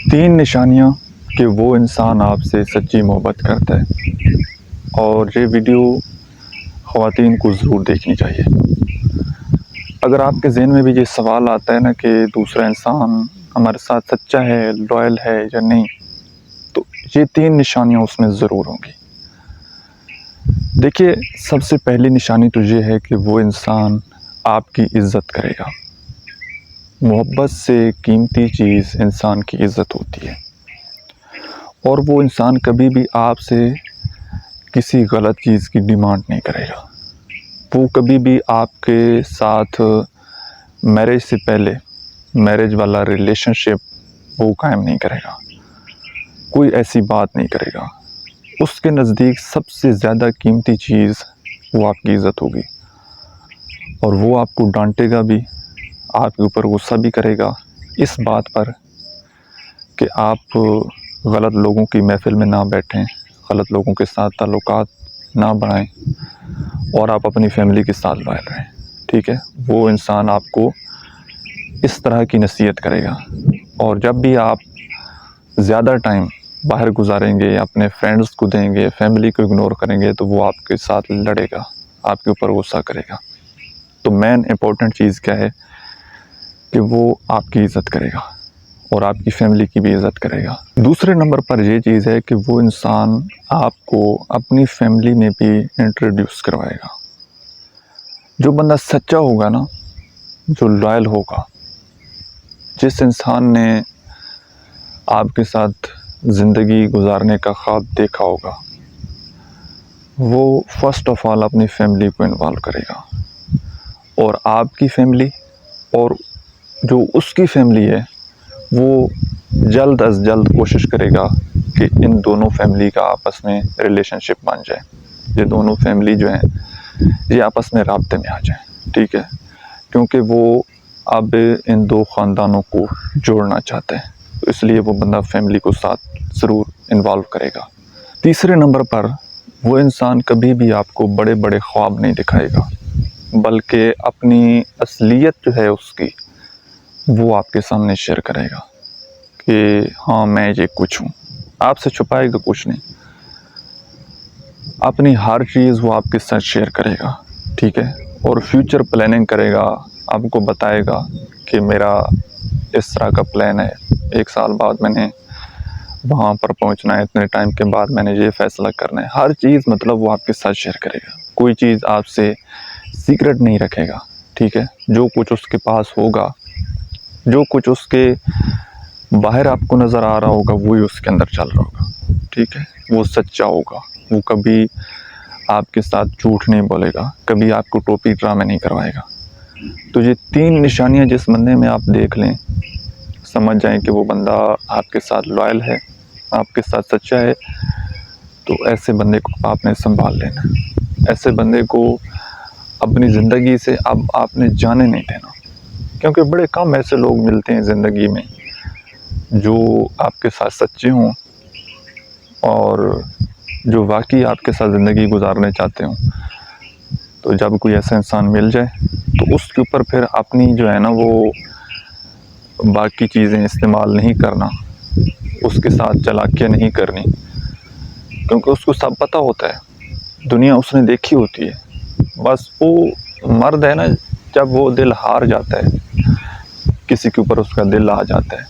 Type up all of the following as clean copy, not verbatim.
تین نشانیاں کہ وہ انسان آپ سے سچی محبت کرتا ہے، اور یہ ویڈیو خواتین کو ضرور دیکھنی چاہیے۔ اگر آپ کے ذہن میں بھی یہ سوال آتا ہے نا کہ دوسرا انسان ہمارے ساتھ سچا ہے، لوئل ہے یا نہیں، تو یہ تین نشانیاں اس میں ضرور ہوں گی۔ دیکھیے، سب سے پہلی نشانی تو یہ ہے کہ وہ انسان آپ کی عزت کرے گا۔ محبت سے قیمتی چیز انسان کی عزت ہوتی ہے، اور وہ انسان کبھی بھی آپ سے کسی غلط چیز کی ڈیمانڈ نہیں کرے گا۔ وہ کبھی بھی آپ کے ساتھ میرج سے پہلے میرج والا ریلیشن شپ وہ قائم نہیں کرے گا، کوئی ایسی بات نہیں کرے گا۔ اس کے نزدیک سب سے زیادہ قیمتی چیز وہ آپ کی عزت ہوگی، اور وہ آپ کو ڈانٹے گا بھی، آپ کے اوپر غصہ بھی کرے گا اس بات پر کہ آپ غلط لوگوں کی محفل میں نہ بیٹھیں، غلط لوگوں کے ساتھ تعلقات نہ بڑھائیں، اور آپ اپنی فیملی کے ساتھ لائل رہیں۔ ٹھیک ہے، وہ انسان آپ کو اس طرح کی نصیحت کرے گا، اور جب بھی آپ زیادہ ٹائم باہر گزاریں گے، اپنے فرینڈز کو دیں گے، فیملی کو اگنور کریں گے، تو وہ آپ کے ساتھ لڑے گا، آپ کے اوپر غصہ کرے گا۔ تو مین امپورٹنٹ چیز کیا ہے کہ وہ آپ کی عزت کرے گا، اور آپ کی فیملی کی بھی عزت کرے گا۔ دوسرے نمبر پر یہ چیز ہے کہ وہ انسان آپ کو اپنی فیملی میں بھی انٹروڈیوس کروائے گا۔ جو بندہ سچا ہوگا نا، جو لائل ہوگا، جس انسان نے آپ کے ساتھ زندگی گزارنے کا خواب دیکھا ہوگا، وہ فرسٹ آف آل اپنی فیملی کو انوالو کرے گا، اور آپ کی فیملی اور جو اس کی فیملی ہے وہ جلد از جلد کوشش کرے گا کہ ان دونوں فیملی کا آپس میں ریلیشن شپ بن جائے، یہ دونوں فیملی جو ہیں یہ آپس میں رابطے میں آ جائیں۔ ٹھیک ہے، کیونکہ وہ اب ان دو خاندانوں کو جوڑنا چاہتے ہیں، تو اس لیے وہ بندہ فیملی کو ساتھ ضرور انوالو کرے گا۔ تیسرے نمبر پر وہ انسان کبھی بھی آپ کو بڑے بڑے خواب نہیں دکھائے گا، بلکہ اپنی اصلیت جو ہے اس کی وہ آپ کے سامنے شیئر کرے گا کہ ہاں میں یہ کچھ ہوں، آپ سے چھپائے گا کچھ نہیں، اپنی ہر چیز وہ آپ کے ساتھ شیئر کرے گا۔ ٹھیک ہے، اور فیوچر پلاننگ کرے گا، آپ کو بتائے گا کہ میرا اس طرح کا پلان ہے، 1 سال بعد میں نے وہاں پر پہنچنا ہے، اتنے ٹائم کے بعد میں نے یہ فیصلہ کرنا ہے، ہر چیز مطلب وہ آپ کے ساتھ شیئر کرے گا، کوئی چیز آپ سے سیکرٹ نہیں رکھے گا۔ ٹھیک ہے، جو کچھ اس کے پاس ہوگا، جو کچھ اس کے باہر آپ کو نظر آ رہا ہوگا، وہی اس کے اندر چل رہا ہوگا۔ ٹھیک ہے، وہ سچا ہوگا، وہ کبھی آپ کے ساتھ جھوٹ نہیں بولے گا، کبھی آپ کو ٹوپی ڈرامے نہیں کروائے گا۔ تو یہ تین نشانیاں جس بندے میں آپ دیکھ لیں، سمجھ جائیں کہ وہ بندہ آپ کے ساتھ لائل ہے، آپ کے ساتھ سچا ہے، تو ایسے بندے کو آپ نے سنبھال لینا، ایسے بندے کو اپنی زندگی سے اب آپ نے جانے نہیں دینا، کیونکہ بڑے کم ایسے لوگ ملتے ہیں زندگی میں جو آپ کے ساتھ سچے ہوں، اور جو واقعی آپ کے ساتھ زندگی گزارنے چاہتے ہوں۔ تو جب کوئی ایسا انسان مل جائے تو اس کے اوپر پھر اپنی جو ہے نا وہ باقی چیزیں استعمال نہیں کرنا، اس کے ساتھ چالاکیاں نہیں کرنی، کیونکہ اس کو سب پتہ ہوتا ہے، دنیا اس نے دیکھی ہوتی ہے۔ بس وہ مرد ہے نا، جب وہ دل ہار جاتا ہے، کسی کے اوپر اس کا دل آ جاتا ہے،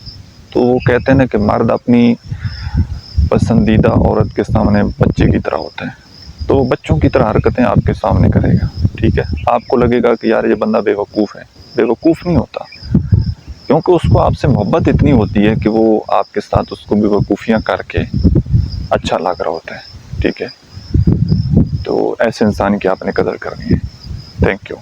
تو وہ کہتے ہیں نا کہ مرد اپنی پسندیدہ عورت کے سامنے بچے کی طرح ہوتا ہے، تو وہ بچوں کی طرح حرکتیں آپ کے سامنے کرے گا۔ ٹھیک ہے، آپ کو لگے گا کہ یار یہ بندہ بے وقوف ہے، بے وقوف نہیں ہوتا، کیونکہ اس کو آپ سے محبت اتنی ہوتی ہے کہ وہ آپ کے ساتھ اس کو بے وقوفیاں کر کے اچھا لگ رہا ہوتا ہے۔ ٹھیک ہے، تو ایسے انسان کی آپ نے قدر کرنی ہے۔ Thank you.